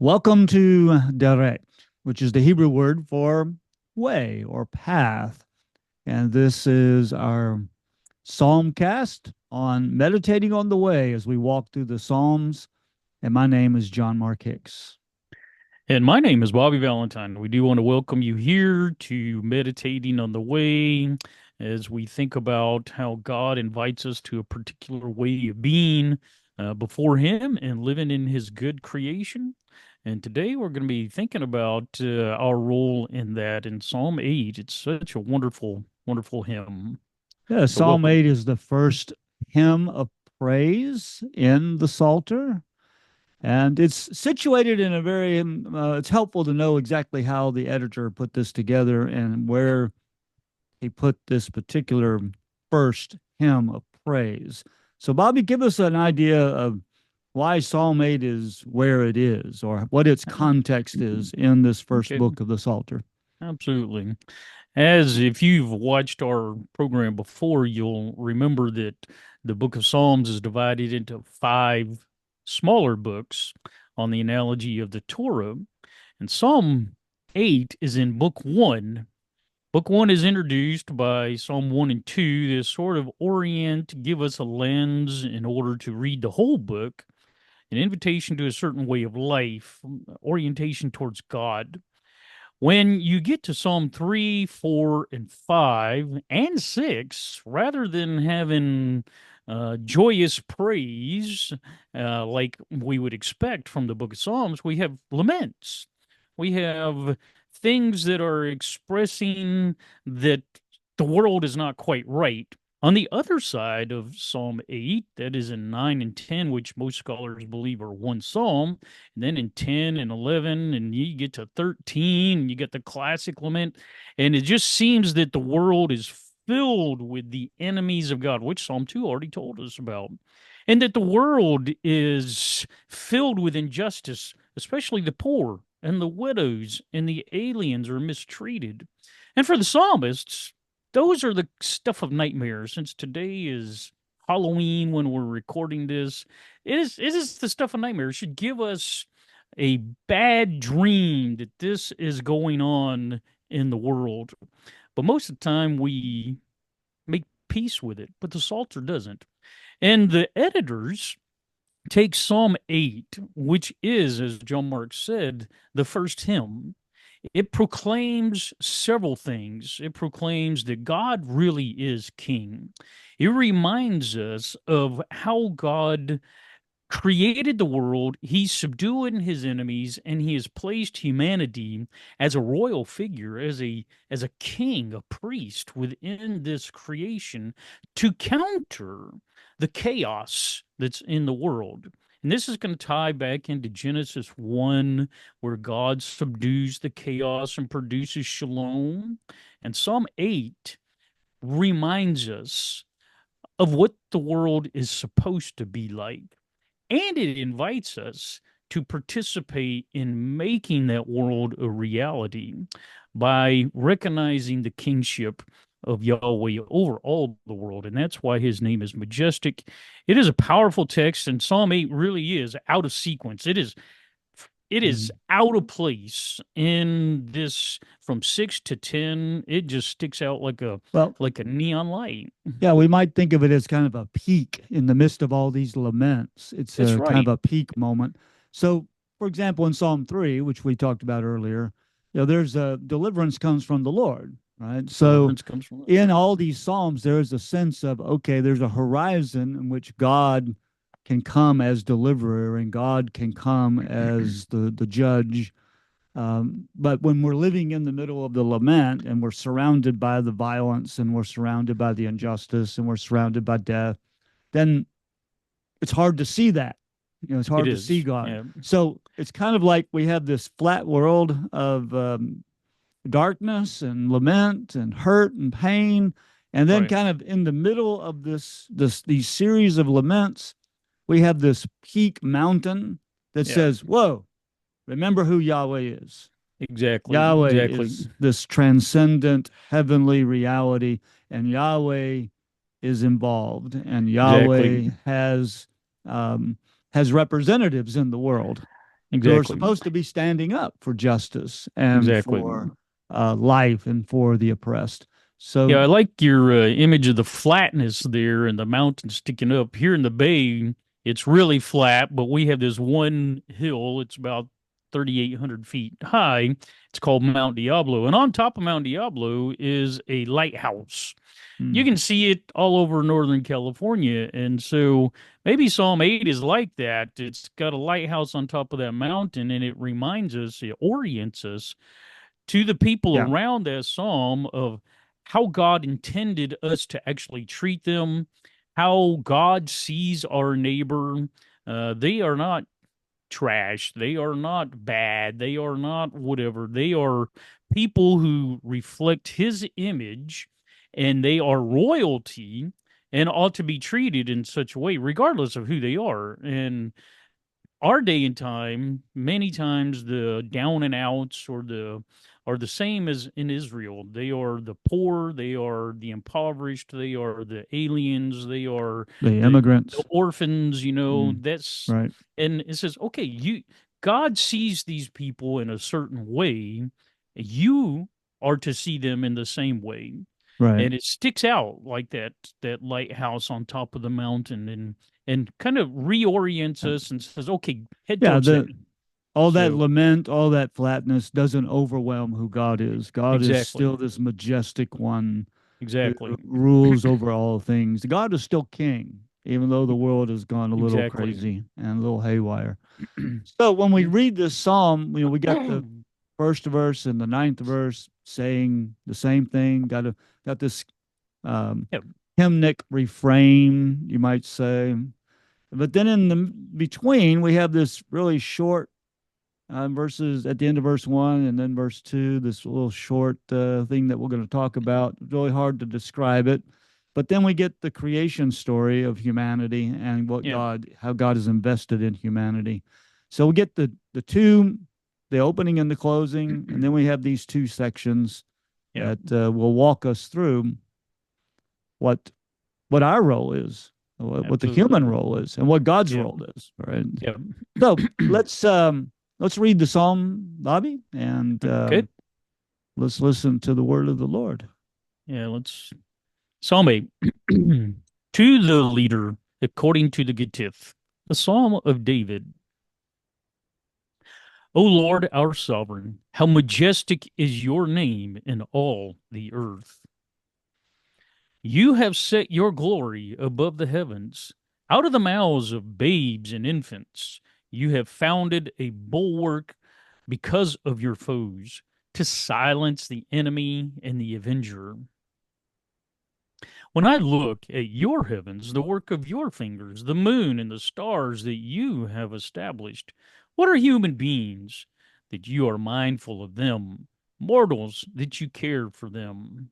Welcome to Derek, which is the Hebrew word for way or path. And this is our Psalm cast on meditating on the way as we walk through the Psalms. And my name is John Mark Hicks. And my name is Bobby Valentine. We do want to welcome you here to Meditating on the Way as we think about how God invites us to a particular way of being before Him and living in His good creation. And today we're going to be thinking about our role in that in Psalm 8. It's such a wonderful, wonderful hymn. Yeah, So, Psalm 8 welcome. is the first hymn of praise in the Psalter. And it's situated in a very, it's helpful to know exactly how the editor put this together and where he put this particular first hymn of praise. So, Bobby, give us an idea of why Psalm 8 is where it is or what its context is in this first Okay, book of the Psalter. absolutely. As if you've watched our program before, you'll remember that the book of Psalms is divided into five smaller books on the analogy of the Torah. And Psalm 8 is in book one. Book one is introduced by Psalm 1 and 2 to sort of orient, give us a lens in order to read the whole book, an invitation to a certain way of life, orientation towards God. When you get to Psalm 3, 4, and 5, and 6, rather than having joyous praise like we would expect from the book of Psalms, we have laments. We have things that are expressing that the world is not quite right. On the other side of Psalm 8, that is in 9 and 10, which most scholars believe are one psalm, and then in 10 and 11, and you get to 13, and you get the classic lament. And it just seems that the world is filled with the enemies of God, which Psalm 2 already told us about. And that the world is filled with injustice, especially the poor and the widows and the aliens are mistreated. And for the psalmists, those are the stuff of nightmares. Since today is Halloween when we're recording this, it is the stuff of nightmares. It should give us a bad dream that this is going on in the world. But most of the time we make peace with it, but the Psalter doesn't. And the editors take Psalm 8, which is, as John Mark said, the first hymn. It proclaims several things. It proclaims that God really is king. It reminds us of how God created the world, he's subduing his enemies, and he has placed humanity as a royal figure, as a king, a priest within this creation to counter the chaos that's in the world. And this is going to tie back into Genesis 1, where God subdues the chaos and produces shalom. And Psalm 8 reminds us of what the world is supposed to be like. And it invites us to participate in making that world a reality by recognizing the kingship of Yahweh over all the world. And that's why his name is majestic. It is a powerful text, and Psalm 8 really is out of sequence. It is Mhm. out of place in this from 6 to 10. It just sticks out Well, like a neon light. yeah, we might think of it as kind of a peak in the midst of all these laments. It's That's a kind right. of a peak moment. So, for example, in Psalm 3, which we talked about earlier, there's a deliverance comes from the Lord, right? So, Deliverance comes from in all these Psalms, there is a sense of, okay, there's a horizon in which God can come as deliverer and God can come as the judge. But when we're living in the middle of the lament and we're surrounded by the violence and we're surrounded by the injustice and we're surrounded by death, then it's hard to see that. It's It hard to see is. God. Yeah. So it's kind of like we have this flat world of darkness and lament and hurt and pain. And then Right. kind of in the middle of these series of laments, we have this peak mountain that Yeah. says, whoa, remember who Yahweh is. Exactly. Yahweh Exactly. is this transcendent heavenly reality, and Yahweh is involved, and Exactly. Yahweh um, has representatives in the world. who are Exactly. supposed to be standing up for justice and Exactly. for life and for the oppressed. Yeah, So, I like your image of the flatness there and the mountain sticking up. Here in the bay, it's really flat, but we have this one hill. It's about 3,800 feet high. It's called Mount Diablo. And on top of Mount Diablo is a lighthouse. You mm, can see it all over Northern California. And so maybe Psalm 8 is like that. It's got a lighthouse on top of that mountain, and it reminds us, it orients us to the people yeah, around that psalm of how God intended us to actually treat them, how God sees our neighbor. They are not trash. They are not bad. They are not whatever. They are people who reflect his image, and they are royalty and ought to be treated in such a way, regardless of who they are. And our day and time, many times the down and outs or the are the same as in Israel. They are the poor, they are the impoverished, they are the aliens, they are the the immigrants. orphans, Mm, that's right, and it says, okay, you God sees these people in a certain way. You are to see them in the same way. right. And it sticks out like that lighthouse on top of the mountain and kind of reorients Yeah, us and says, okay, head yeah, towards that. the all that So lament, all that flatness doesn't overwhelm who God is. God is exactly, still this majestic one who exactly, rules over all things. God is still king, even though the world has gone a little exactly. crazy and a little haywire. So when we read this psalm, we got the first verse and the ninth verse saying the same thing. Got this um, Yeah, hymnic refrain, you might say. But then in the between, we have this really short verses at the end of verse one and then verse two, this little short thing that we're going to talk about. It's really hard to describe it. But then we get the creation story of humanity and yeah, how God is invested in humanity. So we get the opening and the closing, and then we have these two sections yeah, that will walk us through what what our role is, what the absolutely. human role is, and what God's Yeah, role is. Right. yeah. So let's read the psalm, Bobby, and Okay. let's listen to the word of the Lord. Yeah, let's Psalm 8. To the leader, according to the Gittith, a psalm of David. O Lord, our sovereign, how majestic is your name in all the earth. You have set your glory above the heavens. Out of the mouths of babes and infants, you have founded a bulwark because of your foes, to silence the enemy and the avenger. When I look at your heavens, the work of your fingers, the moon and the stars that you have established, what are human beings that you are mindful of them, mortals that you care for them?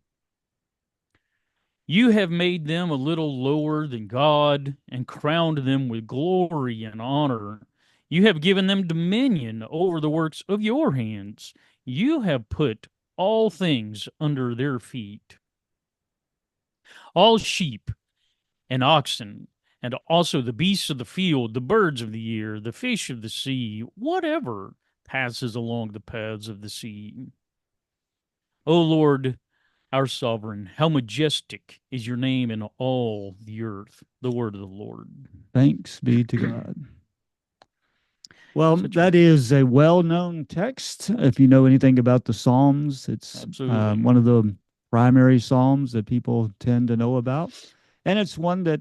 You have made them a little lower than God and crowned them with glory and honor. You have given them dominion over the works of your hands. You have put all things under their feet. All sheep and oxen, and also the beasts of the field, the birds of the air, the fish of the sea, whatever passes along the paths of the sea. O Lord, our sovereign, how majestic is your name in all the earth. The word of the Lord. Thanks be to God. Well, Such a that is a well-known text. If you know anything about the Psalms, it's absolutely. one of the primary Psalms that people tend to know about, and it's one that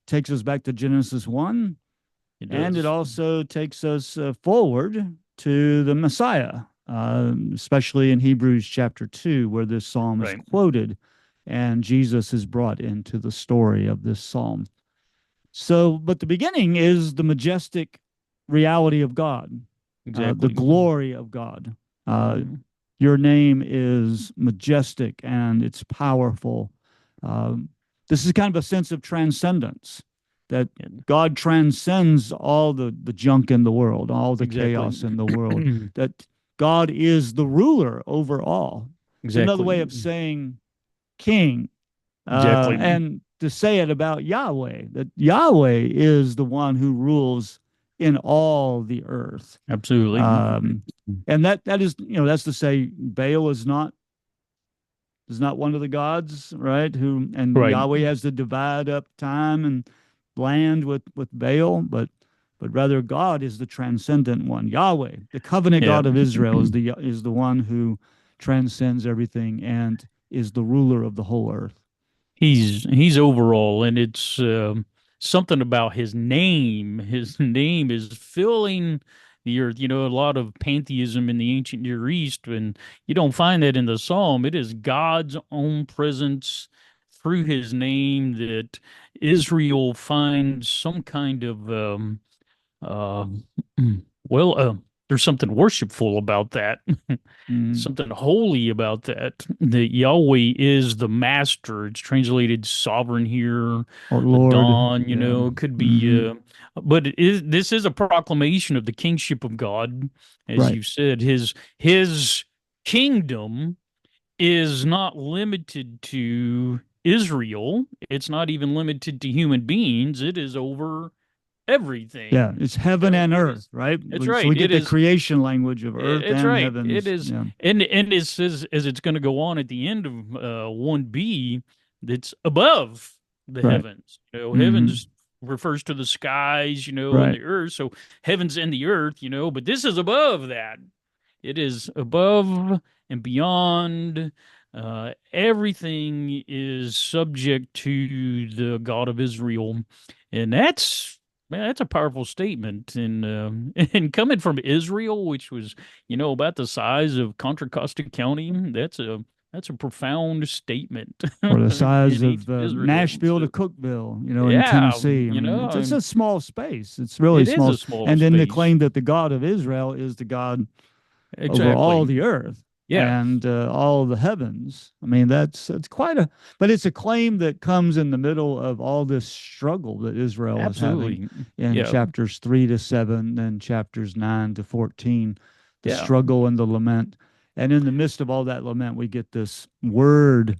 takes us back to Genesis 1. It And it does. also takes us forward to the Messiah, especially in Hebrews chapter 2, where this psalm is Right. quoted and Jesus is brought into the story of this psalm. So, but the beginning is the majestic reality of God, the Exactly. glory of God. Uh, Mhm. your name is majestic and it's powerful. Um, this is kind of a sense of transcendence that Yeah. God transcends all the junk in the world, all the Exactly. chaos in the world, that God is the ruler over all. It's another Exactly. way of saying king. Exactly. And to say it about Yahweh, that Yahweh is the one who rules in all the earth. Absolutely. Um, and that is, that's to say Baal is not one of the gods, right? Who and Right. Yahweh has to divide up time and land with Baal, but rather God is the transcendent one. Yahweh, the covenant Yeah. God of Israel, is the one who transcends everything and is the ruler of the whole earth. He's overall, and it's something about his name. His name is filling the earth. You know, a lot of pantheism in the ancient Near East, and you don't find that in the Psalm. It is God's own presence through his name that Israel finds some kind of uh, well, there's something worshipful about that. Mm. Something holy about that. That Yahweh is the master. It's translated sovereign here. Or The Lord, dawn, yeah. it could Hmm. be, but this is a proclamation of the kingship of God, as Right. you said. His kingdom is not limited to Israel. It's not even limited to human beings. It is over Yeah, everything. it's heaven and It earth, is. right? It's So we right. get It the is. creation language of earth It's and right. It heavens. is, Yeah. and this is as it's going to go on at the end of 1B. That's above the Right. heavens. Hmm. Heavens refers to the skies, and Right. the earth. So heavens and the earth, but this is above that. It is above and beyond. Everything is subject to the God of Israel, and that's man, that's a powerful statement. And and coming from Israel, which was about the size of Contra Costa County, that's a profound statement Or the size in of ancient Israel. Nashville to So Cookville, in yeah, Tennessee. I mean, it's a small space. It's really it is small. a small And then the space. claim that the God of Israel is the God over all Exactly. the earth Yeah, and all the heavens. I mean, that's quite a, but it's a claim that comes in the middle of all this struggle that Israel is having absolutely. in Yeah, chapters 3 to 7 and chapters 9 to 14, the yeah. struggle and the lament. And in the midst of all that lament, we get this word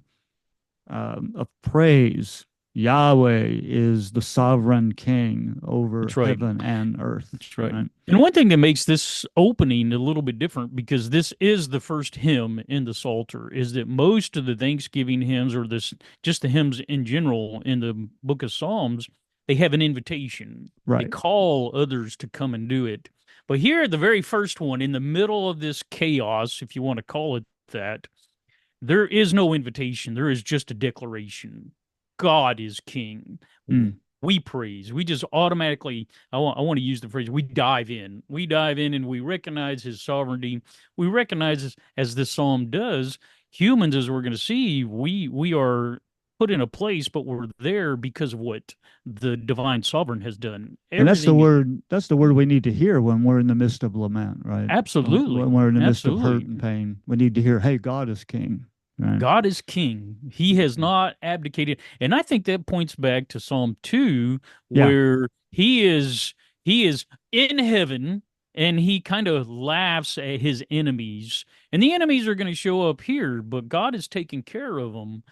of praise. Yahweh is the sovereign king over That's right. heaven and earth. That's right. Right? And one thing that makes this opening a little bit different, because this is the first hymn in the Psalter, is that most of the Thanksgiving hymns, or this just the hymns in general in the Book of Psalms, they have an invitation. They Right. call others to come and do it. But here, the very first one, in the middle of this chaos, if you want to call it that, there is no invitation. There is just a declaration. God is king. Mm. We praise. We just automatically, I want to use the phrase, we dive in. We dive in and we recognize his sovereignty. We recognize, as this psalm does, humans, as we're going to see, we are put in a place, but we're there because of what the divine sovereign has done. And that's the Everything is word. That's the word we need to hear when we're in the midst of lament, right? When absolutely, we're in the midst of hurt absolutely. and pain, we need to hear, "Hey, God is King." Right? God is king. He has not abdicated. And I think that points back to Psalm 2, Yeah. where he is in heaven and he kind of laughs at his enemies. And the enemies are going to show up here, but God is taking care of them.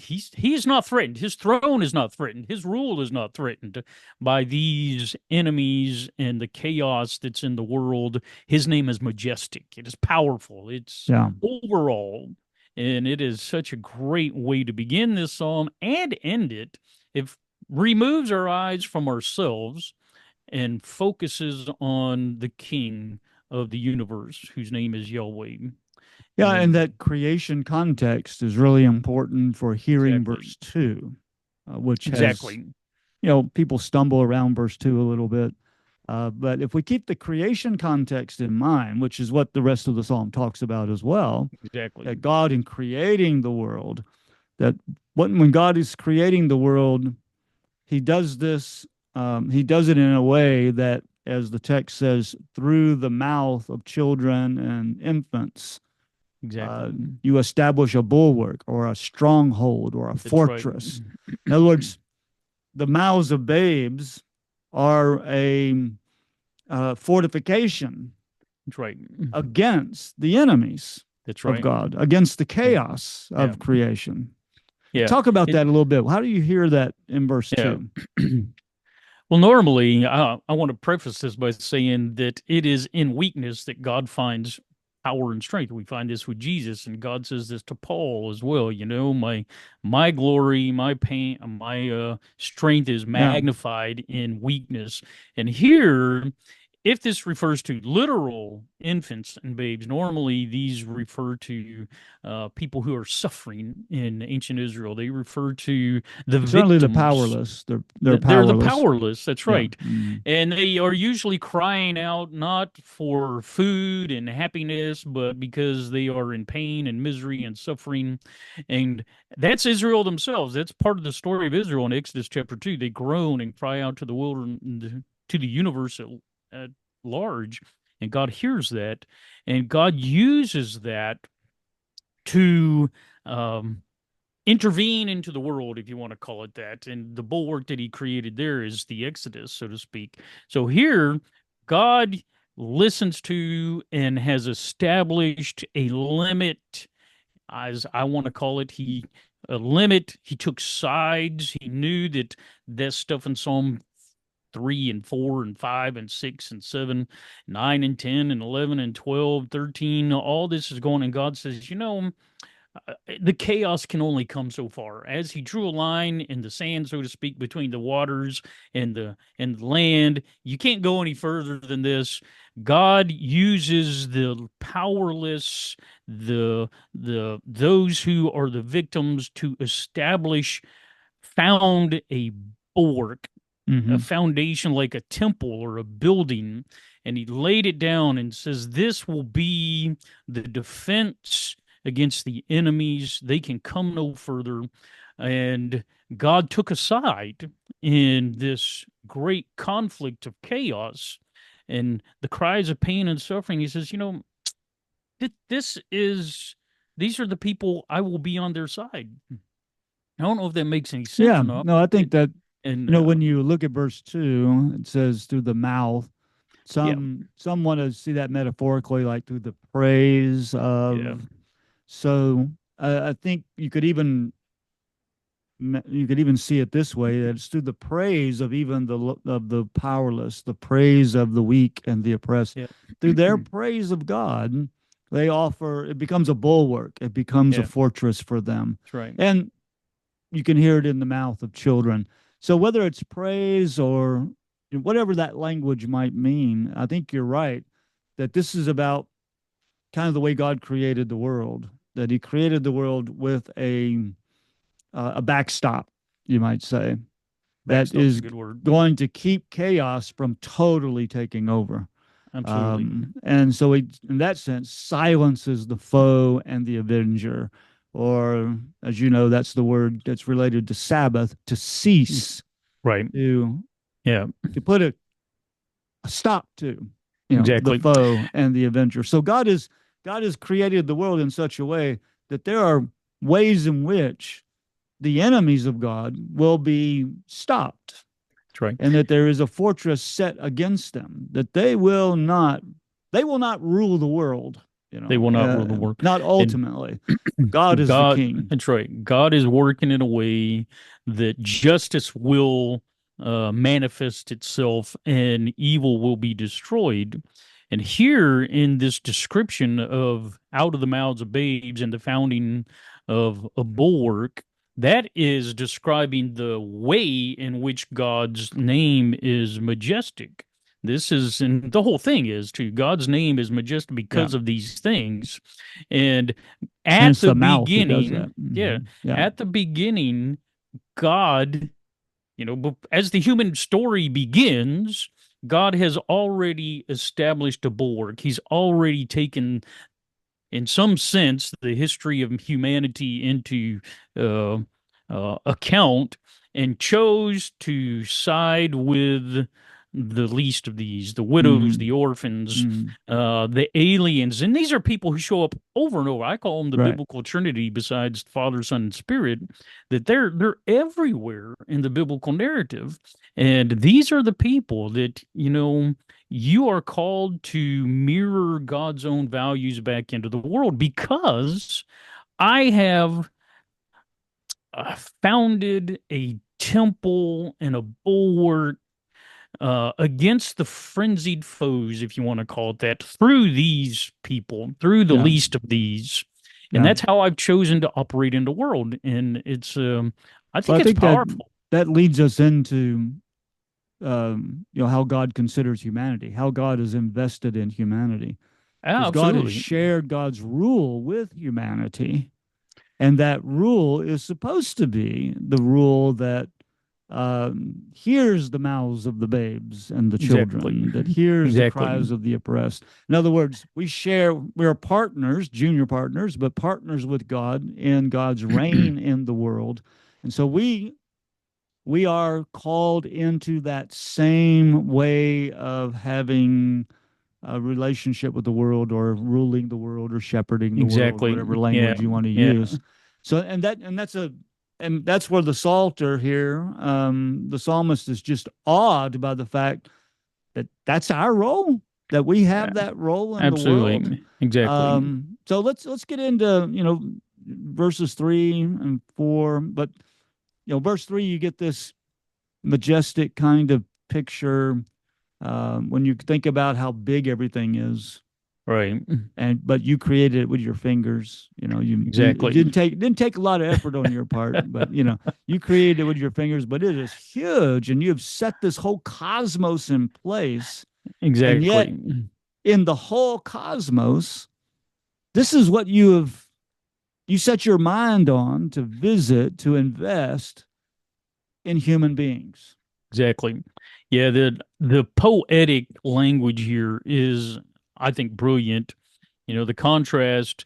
He is not threatened. His throne is not threatened. His rule is not threatened by these enemies and the chaos that's in the world. His name is majestic. It is powerful. It's Yeah. overall. And it is such a great way to begin this psalm and end it. It removes our eyes from ourselves and focuses on the King of the universe, whose name is Yahweh. Yeah, and And that creation context is really important for hearing exactly, verse 2, which has, exactly, people stumble around verse 2 a little bit. But if we keep the creation context in mind, which is what the rest of the psalm talks about as well, exactly. that God in creating the world, that when God is creating the world, he does this, he does it in a way that, as the text says, through the mouth of children and infants, Exactly. you establish a bulwark or a stronghold or a That's right. fortress. In other words, the mouths of babes are a fortification That's right. against the enemies That's of right. God, against the Yeah. chaos Yeah. of creation. Yeah. Talk about It, that a little bit. How do you hear that in verse yeah. 2? Well, normally, I want to preface this by saying that it is in weakness that God finds power and strength. We find this with Jesus, and God says this to Paul as well. My glory, my pain, my strength is Yeah, magnified in weakness. And here, if this refers to literal infants and babes, normally these refer to people who are suffering in ancient Israel. They refer to the certainly the victims. powerless. They're They're the powerless. powerless. That's Yeah. right. And they are usually crying out not for food and happiness, but because they are in pain and misery and suffering. And that's Israel themselves. That's part of the story of Israel in Exodus chapter 2. They groan and cry out to the wilderness, to the universe at large. And God hears that. And God uses that to intervene into the world, if you want to call it that. And the bulwark that he created there is the Exodus, so to speak. So here, God listens to and has established a limit, as I want to call it. A limit. He took sides. He knew that stuff in Psalm 3 and 4 and 5 and 6 and 7, 9 and 10 and 11 and 12, 13. All this is going, and God says, the chaos can only come so far. As he drew a line in the sand, so to speak, between the waters and the land, you can't go any further than this. God uses the powerless, the those who are the victims to establish, found a bulwark, a Hmm. foundation like a temple or a building, and he laid it down and says, "This will be the defense against the enemies. They can come no further." And God took a side in this great conflict of chaos and the cries of pain and suffering. He says, this is, these are the people I will be on their side. I don't know if that makes any sense Yeah. or not, No, I think that, and when you look at verse 2, it says through the mouth. yeah, Some want to see that metaphorically, like through the praise yeah, of. So I think you could even see it this way, that it's through the praise of even of the powerless, the praise of the weak and the oppressed. yeah, Through their praise of God, they offer, it becomes a bulwark, it becomes a yeah, fortress for them. that's right. And you can hear it in the mouth of children. So whether it's praise or whatever that language might mean, I think you're right that this is about kind of the way God created the world. That He created the world with a backstop, you might say, that Backstop's a is good word. going to keep chaos from totally taking over. Absolutely. And so he, in that sense, silences the foe and the avenger. Or, as you know, that's the word that's related to Sabbath, to cease, Right. to Yeah, put a stop to, the exactly. foe and the avenger. So God has created the world in such a way that there are ways in which the enemies of God will be stopped, That's right. and that there is a fortress set against them, that they will not rule the world, They will not rule the world. not And ultimately. God is the God, king. that's right. God is working in a way that justice will manifest itself and evil will be destroyed. And here in this description of out of the mouths of babes and the founding of a bulwark, that is describing the way in which God's name is majestic. This is, and the whole thing is too, God's name is majestic Yeah. because of these things. And And at it's the the mouth that does beginning, that. yeah, Yeah. at the beginning, God, as the human story begins, God has already established a bulwark. He's already taken, in some sense, the history of humanity into uh, account and chose to side with the least of these, the widows, the Hmm. orphans, Hmm. the aliens. And these are people who show up over and over. I call them the Right. biblical Trinity besides Father, Son, and Spirit, that they're everywhere in the biblical narrative. And these are the people that, you are called to mirror God's own values back into the world because I have founded a temple and a bulwark against the frenzied foes, if you want to call it that, through these people, through the Yeah. least of these. And Yeah. that's how I've chosen to operate in the world. And I Well, think I it's think that powerful. that leads us into how God considers humanity, how God is invested in humanity, Yeah, because God has absolutely. shared God's rule with humanity, and that rule is supposed to be the rule that hears the mouths of the babes and the Exactly. children, that hears the cries Exactly. of the oppressed. In other words, we're partners, junior partners, but partners with God in God's reign in the world. And so we are called into that same way of having a relationship with the world or ruling the world or shepherding the world, Exactly. whatever Yeah. language you want to Yeah. use. So and that's where the Psalter here, the psalmist is just awed by the fact that that's our role, that we have that role in the world. Absolutely. Exactly. So let's get into verses 3 and 4, but verse 3, you get this majestic kind of picture when you think about how big everything is, Right. but you created it with your fingers. You it Exactly. didn't take a lot of effort on your part, but you created it with your fingers. But it is huge, and you have set this whole cosmos in place, and yet Exactly. in the whole cosmos, this is what you set your mind on to visit, to invest in human beings. Exactly. Yeah, the poetic language here is, I think, brilliant. The contrast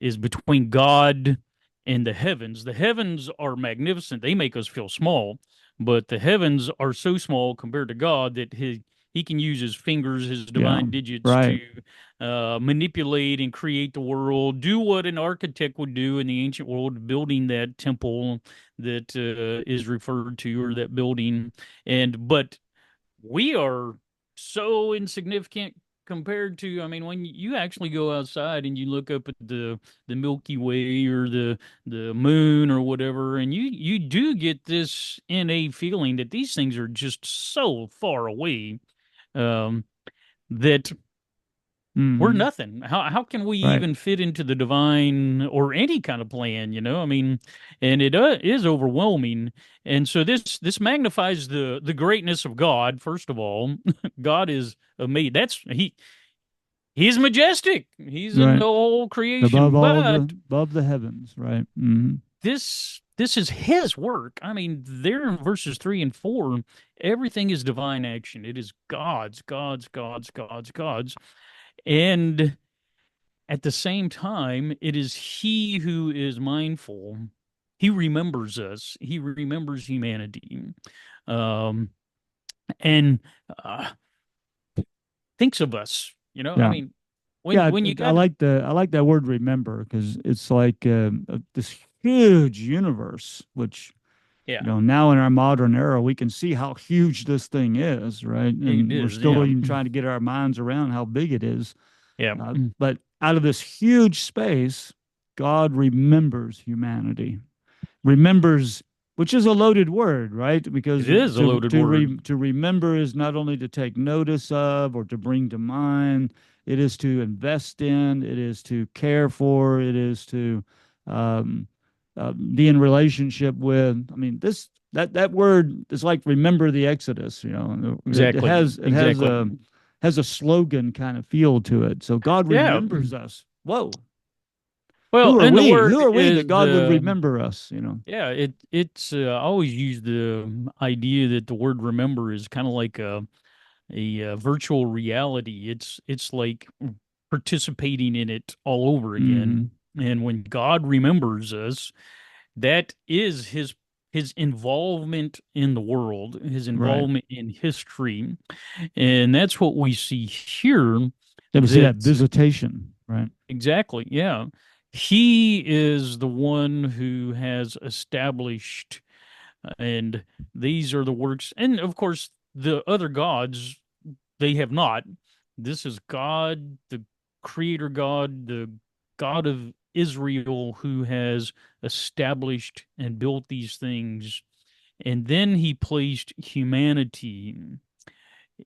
is between God and the heavens. The heavens are magnificent. They make us feel small, but the heavens are so small compared to God that he can use his fingers, his Yeah, divine digits to right. manipulate and create the world, do what an architect would do in the ancient world, building that temple that is referred to, or that building. But we are so insignificant compared to, I mean, when you actually go outside and you look up at the Milky Way or the moon or whatever, and you do get this innate feeling that these things are just so far away, um, that we're Hmm. nothing. How can we Right. even fit into the divine or any kind of plan? I mean, and it is overwhelming. And so this magnifies the greatness of God. First of all, God is amazing. He's majestic. He's in the Right. whole Above creation. all the But above the heavens, right? Hmm. this is His work. I mean, there in verses 3 and 4, everything is divine action. It is God's, God's, God's, God's, God's. And at the same time, it is He who is mindful. He remembers us. He remembers humanity, um, and uh, thinks of us. I Yeah. mean, Yeah, when you I got like that word remember, because it's like this huge universe, which yeah, now in our modern era we can see how huge this thing is, right? it And we're is, still yeah, even trying to get our minds around how big it is. yeah, But out of this huge space, God remembers humanity, remembers, which is a loaded word, right? it Because is a loaded word. to remember is not only to take notice of or to bring to mind. It is to invest in. It is to care for. It is to um, be in relationship with. I mean, that word is like remember the Exodus. It Exactly, exactly. has a slogan kind of feel to it. So God Yeah. remembers us. Whoa, Well, who are and the we? Who word are we that is God would remember us? yeah. It's I always use the idea that the word remember is kind of like a virtual reality. It's like participating in it all over again. Hmm. And when God remembers us, that is his involvement in the world, his Right. involvement in history. And that's what we see here. Yeah, we see that That visitation, right? exactly, yeah. He is the one who has established, and these are the works. And of course, the other gods, they have not. This is God, the creator God, the God of Israel, who has established and built these things. And then he placed humanity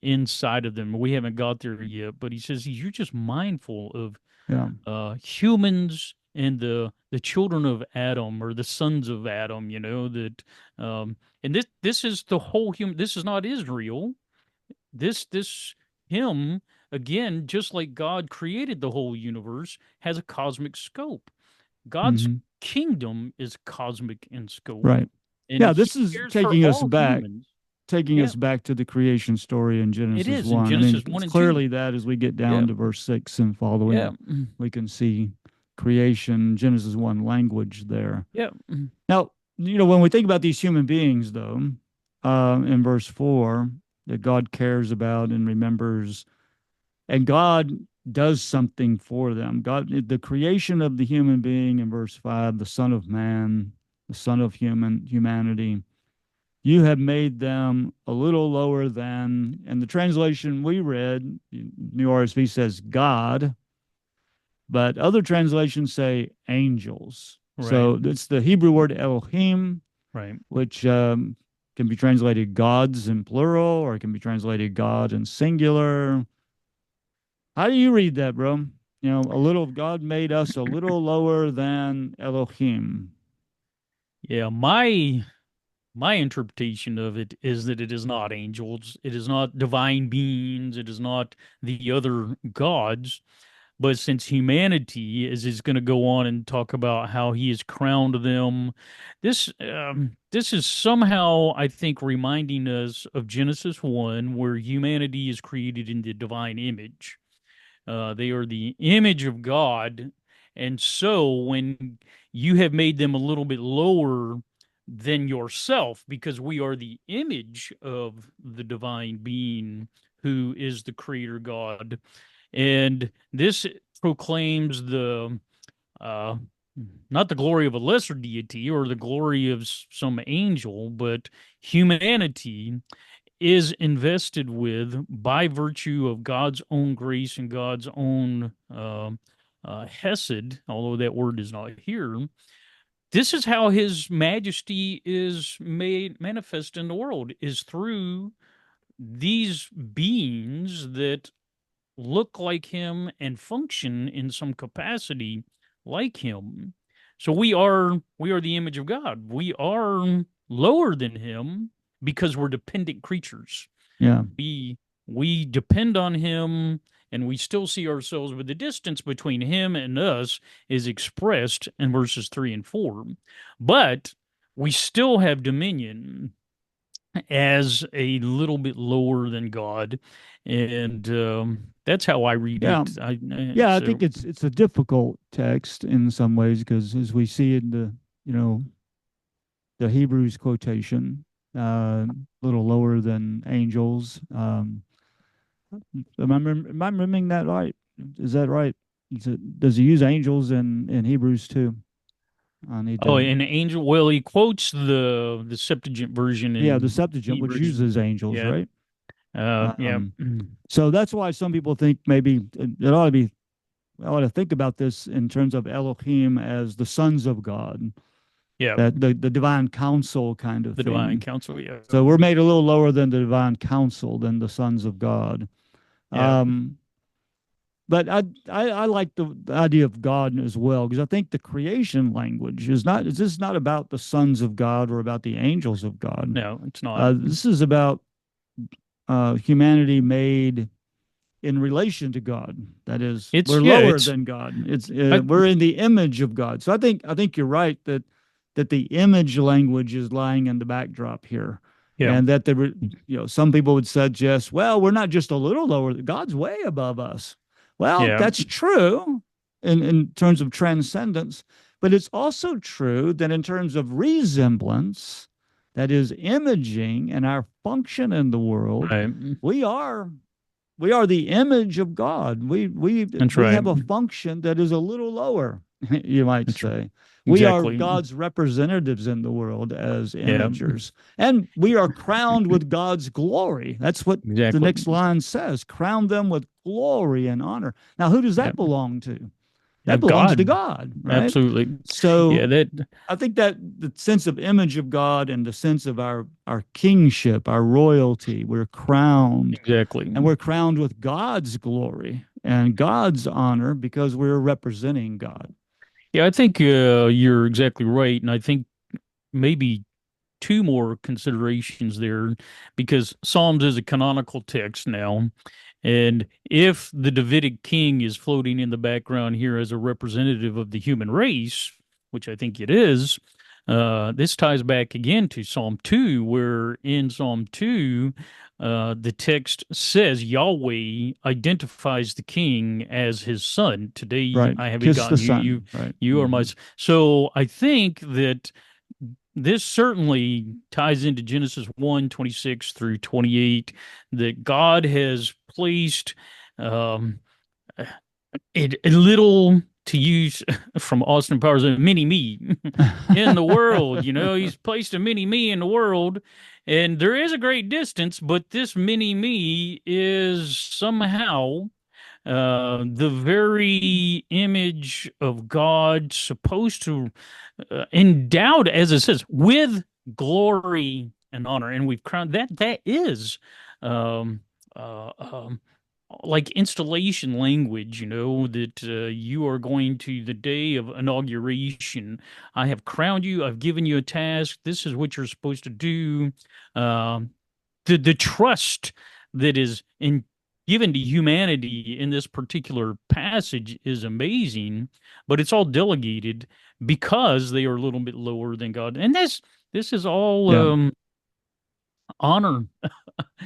inside of them. We haven't got there yet, but he says you're just mindful of Yeah. humans and the children of Adam or the sons of Adam, that and this is the whole human. This is not Israel. This him again, just like God created the whole universe, has a cosmic scope. God's Hmm. kingdom is cosmic in scope, Right. and Yeah, he this is cares for taking us all back, humans. taking Yeah, us back to the creation story in it Genesis is in 1. I mean, Genesis it's 1 and 2. clearly that as we get Yeah, down to verse 6 and following, yeah, we can see creation, Genesis 1 language there. yeah, Now, when we think about these human beings, though, in verse 4, that God cares about and remembers, and God does something for them. God, the creation of the human being in verse 5, the Son of Man, the Son of humanity, you have made them a little lower than, and the translation we read, New RSV says God, but other translations say angels. right, So it's the Hebrew word Elohim, right. which can be translated gods in plural or it can be translated God in singular. How do you read that, bro? A little God made us a little lower than Elohim. Yeah, my interpretation of it is that it is not angels, it is not divine beings, it is not the other gods. But since humanity is going to go on and talk about how he has crowned them, this is somehow, I think, reminding us of Genesis 1, where humanity is created in the divine image. They are the image of God. And so when you have made them a little bit lower than yourself, because we are the image of the divine being who is the creator God. And this proclaims the uh, not the glory of a lesser deity or the glory of some angel, but humanity is invested with by virtue of God's own grace and God's own hesed, although that word is not here. This is how his majesty is made manifest in the world, is through these beings that look like him and function in some capacity like him. So we are the image of God. We are lower than him because we're dependent creatures. Yeah. We depend on him and we still see ourselves, but the distance between him and us is expressed in verses 3 and 4. But we still have dominion as a little bit lower than God, and that's how I read Yeah. it. Yeah, I So think it's a difficult text in some ways because as we see in you know, the Hebrews quotation, a little lower than angels. Am I remembering that right? Is that right? Does he use angels in Hebrews too? I need oh, to. and angel. Well, he quotes the Septuagint version Yeah, the in Septuagint, which Hebrews. uses angels, Yeah, right? yeah, Um, so that's why some people think maybe it ought to be. I ought to think about this in terms of Elohim as the sons of God, yeah. that the divine council kind of The divine thing. counsel. Yeah, So we're made a little lower than the divine council than the sons of God. yeah, Um, but I like the idea of God as well because I think the creation language is this not about the sons of God or about the angels of God. no, it's not. This is about humanity made in relation to God. That is, we're It's yeah, lower it's than God. It's I, we're in the image of God. So I think you're right that the image language is lying in the backdrop here, yeah, and that some people would suggest, well, we're not just a little lower. God's way above us. Well, yeah, that's true in terms of transcendence, but it's also true that in terms of resemblance, that is imaging and our function in the world, right. we are we are the image of God. That's We right. have a function that is a little lower, you might That's say. We are exactly. God's representatives in the world as Yeah, imagers, and we are crowned with God's glory. That's what the exactly. next line says: crown them with glory and honor. Now, who does Yeah. that belong to? that belongs to God. God, right? Absolutely. Yeah, So that I think that the sense of image of God and the sense of our kingship, our royalty, and exactly. we're crowned with God's glory and God's honor because we're representing God. Yeah, I think you're exactly right. And I think maybe two more considerations there because Psalms is a canonical text now. And if the Davidic king is floating in the background here as a representative of the human race, which I think it is, this ties back again to Psalm 2, where in Psalm 2, the text says Yahweh identifies the king as his son. Today Right. I have Kiss the begotten you. Son. Right. You are my. Mm-hmm. So I think that this certainly ties into Genesis 1:26 through 28, that God has placed um, a little, to use from Austin Powers, a mini me in the world. He's placed a mini me in the world, and there is a great distance, but this mini me is somehow the very image of God, supposed to endowed, as it says, with glory and honor, and we've crowned that. That is um, uh, um, like installation language, that you are going to the day of inauguration. I have crowned you. I've given you a task. This is what you're supposed to do. Um, the trust that is in given to humanity in this particular passage is amazing, but it's all delegated because they are a little bit lower than God. And this is all Yeah. honor,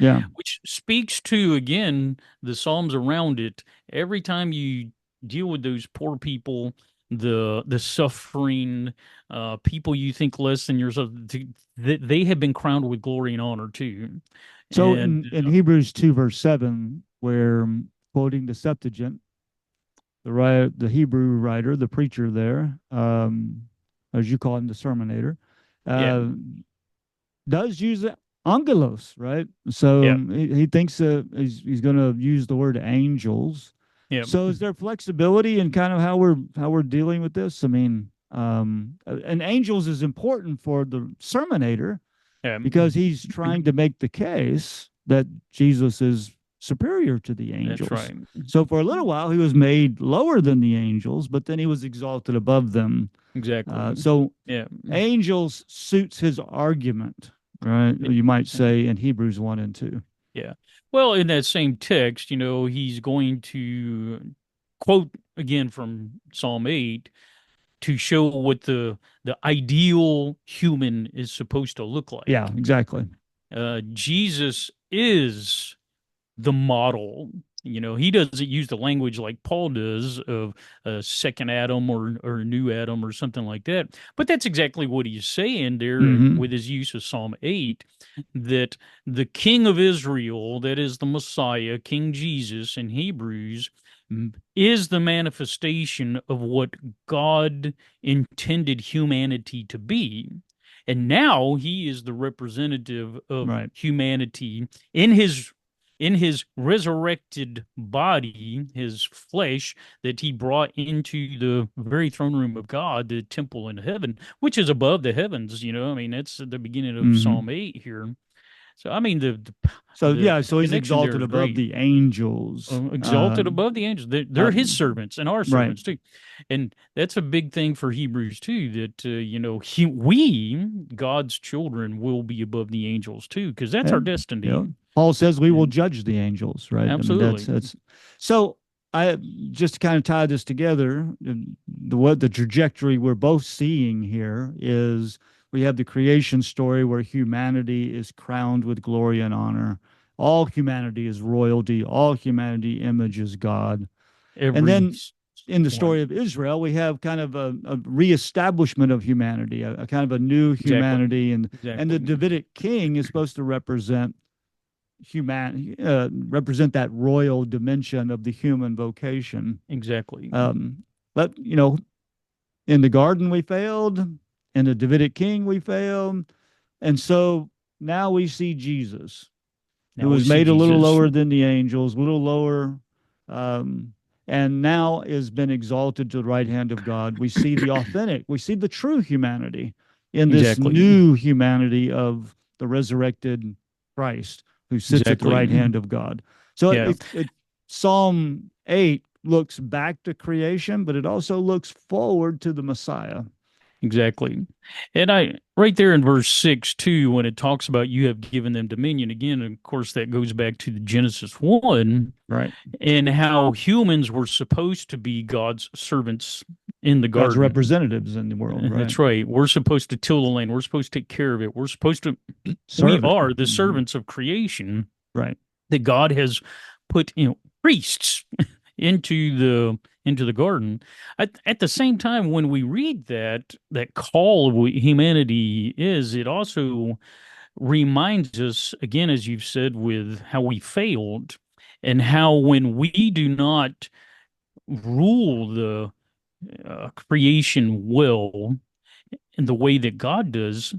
Yeah. which speaks to, again, the Psalms around it. Every time you deal with those poor people, the suffering, people you think less than yourself, they have been crowned with glory and honor too. So And in Hebrews 2, verse 7, where quoting the Septuagint, the Hebrew writer, the preacher there, as you call him, the sermonator, yeah, uh, does use angelos, right? So yeah, he thinks he's going to use the word angels. yeah, So is there flexibility in kind of how we're dealing with this? I mean, and angels is important for the sermonator yeah. because he's trying to make the case that Jesus is superior to the That's angels. right. So for a little while, he was made lower than the angels, but then he was exalted above them. Exactly. So Yeah. angels suits his argument, right? You might say in Hebrews 1 and 2. Yeah. Well, in that same text, he's going to quote again from Psalm 8 to show what the ideal human is supposed to look Yeah, like. exactly. Jesus is the model. He doesn't use the language like Paul does of a second Adam or a new Adam or something like that. But that's exactly what he's saying there Mm-hmm. with his use of Psalm 8, that the King of Israel, that is the Messiah, King Jesus in Hebrews, is the manifestation of what God intended humanity to be. And now he is the representative of Right. humanity in his resurrected body, his flesh that he brought into the very throne room of God, the temple in heaven, which is above the heavens. I mean, that's the beginning of Mm-hmm. Psalm 8 here. So, I mean, the So the, yeah, the so he's connection there exalted is above great. the angels. Exalted above the angels. They're Uh, his servants and our right. servants too. And that's a big thing for Hebrews too, that, we, God's children, will be above the angels too, because that's our And destiny. Paul says we will And judge the angels, right? I mean, that's absolutely. that's so. I just to kind of tie this together. What the trajectory we're both seeing here is we have the creation story where humanity is crowned with glory and honor. All humanity is royalty. All humanity images God. And Every then in the story one. of Israel, we have kind of a reestablishment of humanity, a kind of a new Exactly. humanity, and the Exactly. Davidic king is supposed to represent that royal dimension of the human vocation. Exactly. But in the garden we failed, in the Davidic king we failed, and so now we see Jesus, who Now we was see made a little Jesus. lower than the angels, a little lower, um, and now has been exalted to the right hand of God. We see the authentic, we see the true humanity in this Exactly. new humanity of the resurrected Christ who sits at the Exactly. right hand of God. So Yeah. Psalm 8 looks back to creation, but it also looks forward to the Messiah. Exactly. And I right there in verse 6 too, when it talks about you have given them dominion again, of course that goes back to the Genesis 1 Right. and how humans were supposed to be God's servants in the God's garden. representatives in the world, right? That's right. We're supposed to till the land. We're supposed to take care of it. We're supposed to we Serve it. are the Mm-hmm. servants of creation Right. that God has put, priests into the garden. At the same time, when we read that call of humanity is, it also reminds us again, as you've said, with how we failed and how when we do not rule the creation well in the way that God does,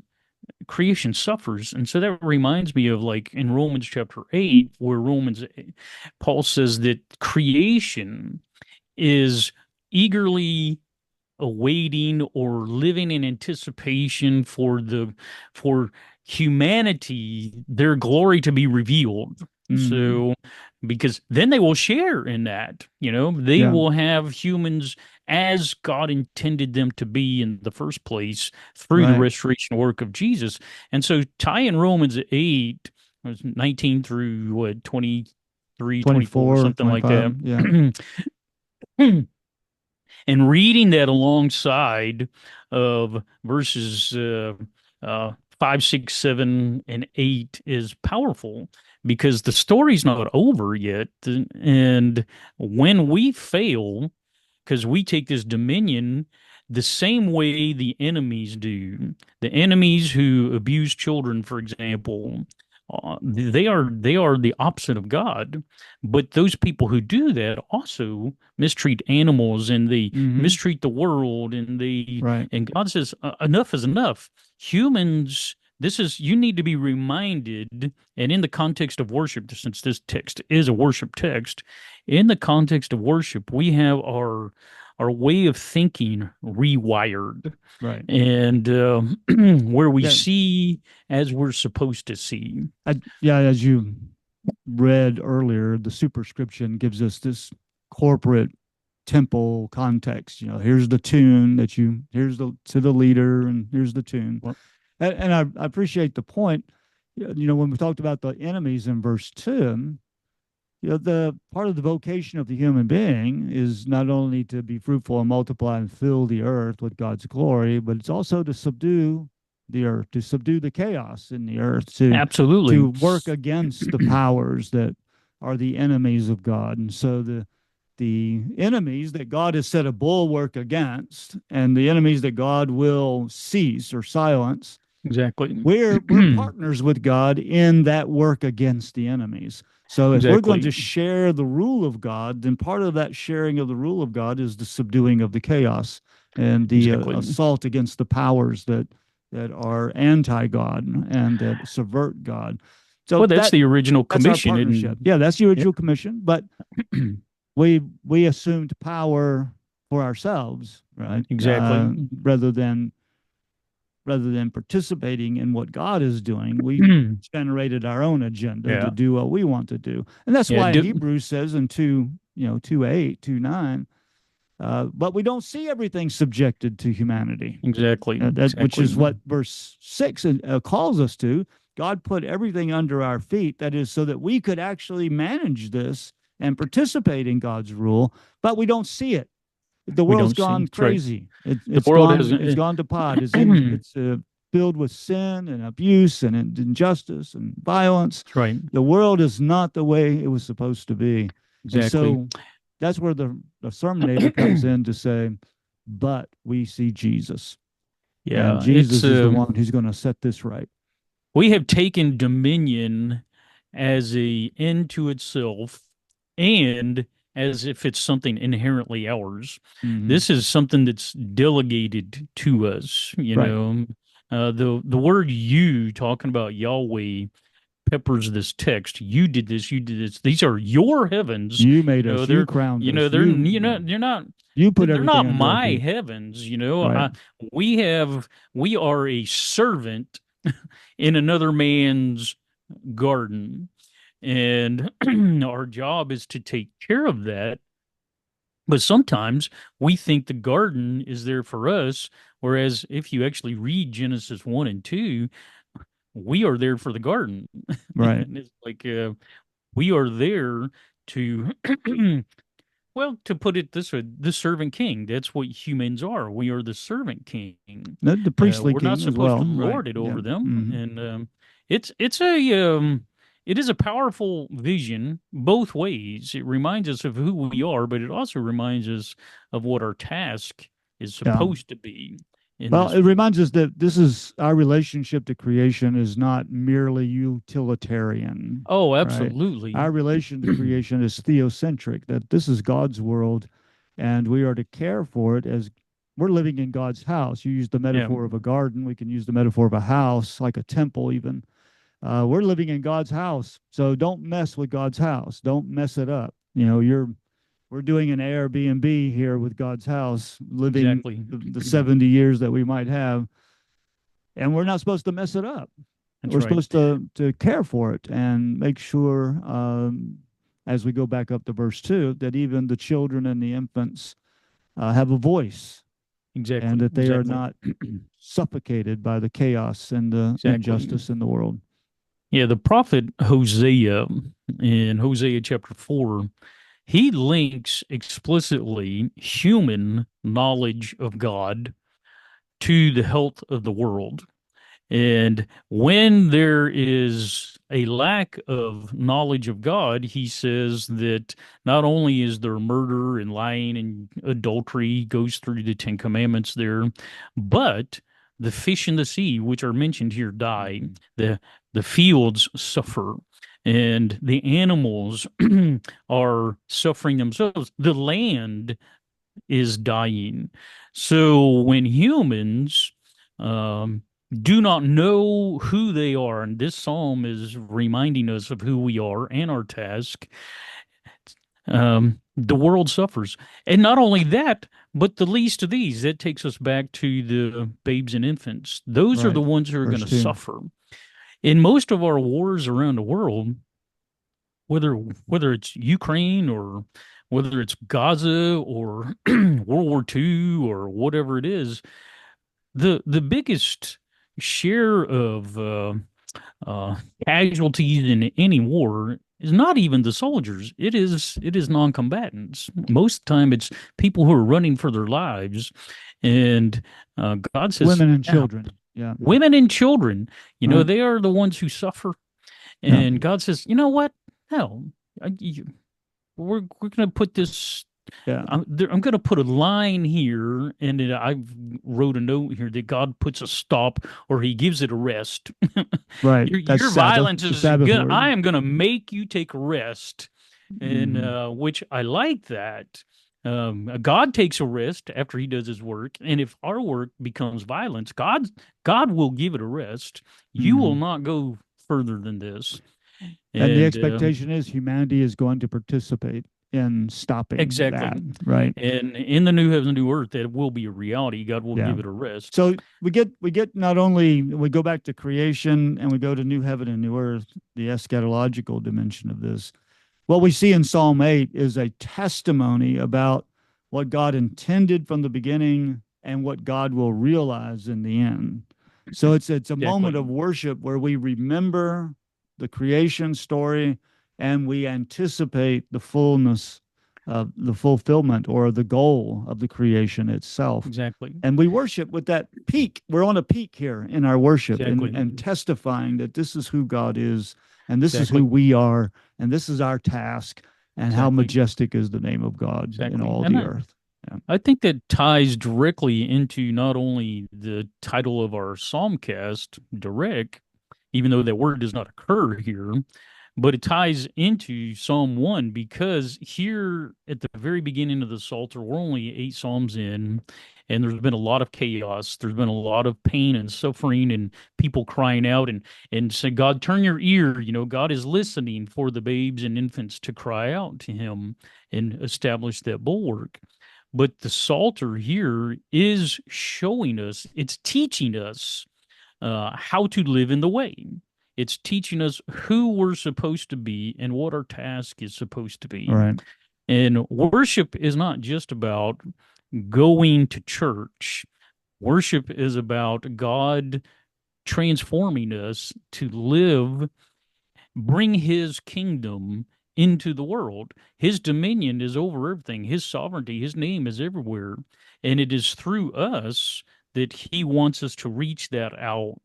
creation suffers. And so that reminds me of like in Romans chapter 8, where Paul says that creation is eagerly awaiting or living in anticipation for humanity, their glory to be revealed. Mm-hmm. So because then they will share in that, they Yeah. will have humans as God intended them to be in the first place through the Right. restoration work of Jesus. And so tie in Romans 8, 19 through what, 23, 24, 24, something like 25. that. Yeah. And reading that alongside of verses 5, 6, 7, and 8 is powerful because the story's not over yet. And when we fail, because we take this dominion the same way the enemies do, the enemies who abuse children, for example, they are the opposite of God. But those people who do that also mistreat animals and they Mm-hmm. mistreat the world Right. and God says enough is enough. Humans, this is you need to be reminded, and in the context of worship, since this text is a worship text, in the context of worship, we have our way of thinking rewired Right. and where we Yeah. see as we're supposed to see. Yeah. As you read earlier, the superscription gives us this corporate temple context. Here's the tune here's the to the leader, and here's the tune. And I appreciate the point. When we talked about the enemies in verse 2, the part of the vocation of the human being is not only to be fruitful and multiply and fill the earth with God's glory, but it's also to subdue the earth, to subdue the chaos in the earth, to Absolutely. work against the powers that are the enemies of God. And so the enemies that God has set a bulwark against, and the enemies that God will cease or silence, Exactly. we're partners with God in that work against the enemies. So if we're going Exactly. to share the rule of God, then part of that sharing of the rule of God is the subduing of the chaos and the Exactly. assault against the powers that are anti-God and that subvert God. So Well, that's the original that's our commission. partnership. And Yeah, that's the yep. original commission. But we assumed power for ourselves, right? Exactly. Rather than participating in what God is doing, we generated our own agenda to Yeah. do what we want to do. And that's Yeah. why in Hebrews says in 2:8, 2:9, but we don't see everything subjected to humanity. Exactly. Which is Exactly. what verse 6 calls us to. God put everything under our feet. That is so that we could actually manage this and participate in God's rule, but we don't see it. The We world's don't see. gone That's right. crazy. The It's world gone. has. It's gone to pot. It's filled with sin and abuse and injustice and violence. That's right. The world is not the way it was supposed to be, and Exactly. so that's where the sermonator comes in to say, "But we see Jesus, and Yeah. It's Jesus is the one who's going to set this right." we have taken dominion as a end to itself and as if it's something inherently ours. Mm-hmm. This is something that's delegated to us, Right. The word you talking about Yahweh peppers this text. You did this, you did this. These are your heavens. You made us. You They're, crowned us. they're, You, yeah. you're not, You put they're everything not under our my feet. heavens. Right. We are a servant in another man's garden. And our job is to take care of that. But sometimes we think the garden is there for us, whereas if you actually read Genesis 1 and 2, we are there for the garden. Right. And it's like we are there to, well, to put it this way, the servant king. That's what humans are. We are the servant king. The priestly We're not king as supposed to well. Right. lord it Yeah. over them. Hmm. And it is a powerful vision both ways. It reminds us of who we are, but it also reminds us of what our task is Yeah. supposed to be in Well, this it world. reminds us that this is our relationship to creation is not merely utilitarian, Oh, right? absolutely. Our relation to creation is theocentric, that this is God's world and we are to care for it as we're living in God's house. You use the Yeah, metaphor of a garden, we can use the metaphor of a house, like a temple, even. We're living in God's house. So don't mess with God's house. Don't mess it up. We're doing an Airbnb here with God's house, living exactly. the 70 years that we might have, and we're not supposed to mess it up. That's We're right. supposed to care for it and make sure, as we go back up to verse 2, that even the children and the infants have a voice and Exactly. that they are Exactly. not suffocated by the chaos and the Exactly. injustice in the world. Yeah, the prophet Hosea in Hosea chapter 4, he links explicitly human knowledge of God to the health of the world. And when there is a lack of knowledge of God, he says that not only is there murder and lying and adultery goes through the Ten Commandments there, but the fish in the sea, which are mentioned here, die. Mhm. The the fields suffer, and the animals are suffering themselves. The land is dying. So when humans um, do not know who they are, and this psalm is reminding us of who we are and our task, the world suffers. And not only that, but the least of these, that takes us back to the babes and infants. Those are the Right. ones who are going Verse to 2. suffer. In most of our wars around the world, whether it's Ukraine or whether it's Gaza or World War II or whatever it is, the biggest share of uh, casualties in any war is not even the soldiers. It is non-combatants. Most of the time, it's people who are running for their lives, and God says, Women and "Yeah, children. Yeah. women and children, Right. they are the ones who suffer." Yeah. And God says, "You know what? Hell, we're going to put this. Yeah. I'm going to put a line here, and then I wrote a note here that God puts a stop or He gives it a rest. Right. That's Your Sabbath, violence the is Sabbath gonna. word. I am going to make you take a rest, and Hmm. which I like that. God takes a rest after He does His work, and if our work becomes violence, God will give it a rest. You will Hmm. not go further than this, And the and expectation is humanity is going to participate in stopping exactly. that. Right. And in the new heavens and new earth, that will be a reality. God will Yeah. give it a rest. So we get not only we go back to creation and we go to new heaven and new earth, the eschatological dimension of this. What we see in Psalm 8 is a testimony about what God intended from the beginning and what God will realize in the end. So it's a moment Exactly. of worship where we remember the creation story and we anticipate the fullness of the fulfillment or the goal of the creation itself. Exactly. And we worship with that peak. We're on a peak here in our worship and, Exactly. and testifying that this is who God is and this is who Exactly. we are and this is our task and how Exactly. majestic is the name of God in Exactly. all And the I, earth. Yeah. I think that ties directly into not only the title of our Psalmcast, direct, even though that word does not occur here, But it ties into Psalm 1 because here at the very beginning of the Psalter, we're only 8 Psalms in, and there's been a lot of chaos. There's been a lot of pain and suffering and people crying out and say, God, turn your ear. God is listening for the babes and infants to cry out to him and establish that bulwark. But the Psalter here is showing us, it's teaching us how to live in the way. It's teaching us who we're supposed to be and what our task is supposed to All be. right. And worship is not just about going to church. Worship is about God transforming us to live, bring his kingdom into the world. His dominion is over everything, his sovereignty, his name is everywhere. And it is through us that he wants us to reach that out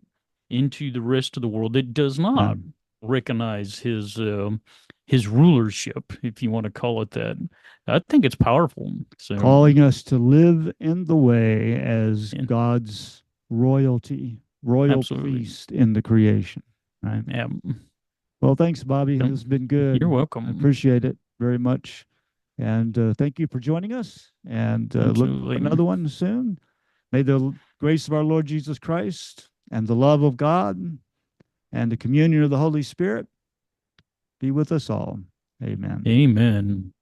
into the rest of the world that does not recognize his rulership, if you want to call it that. I think it's powerful. So, Calling us to live in the way as yeah, God's royal absolutely. priest in the creation. Right. Yeah. Well, thanks, Bobby. So, This has been you're good. I welcome. appreciate it very much. And thank you for joining us. And look for Absolutely. another one soon. May the grace of our Lord Jesus Christ and the love of God and the communion of the Holy Spirit be with us all. Amen. Amen.